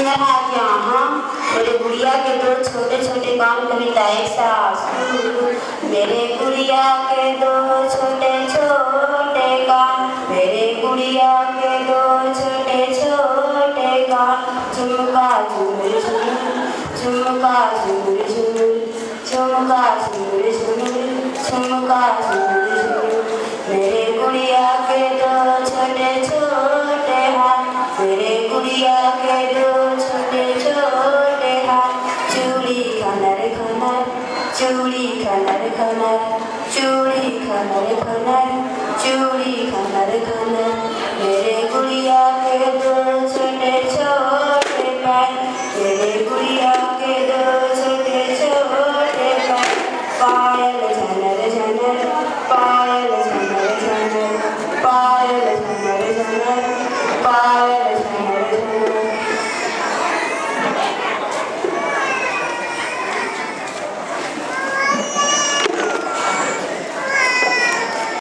यहाँ मेरे गुड़िया के दो छोटे छोटे कान कविता एक साथ। मेरे गुड़िया के दो छोटे छोटे कान, मेरे गुड़िया के दो छोटे छोटे कान। झुमका झुमुर झुमुर, झुमका झुमुर झुमुर, झुमका झुमुर झुमुर, झुमका झुमुर झुमुर। मेरे गुड़िया के दो छोटे छोटे हाथ, मेरे गुड़िया के दो छोटे छोटे हाथ। चूड़ी खनर खनर, चूड़ी खनर खनर, चूड़ी खनर खनर, चूड़ी खनर खनर।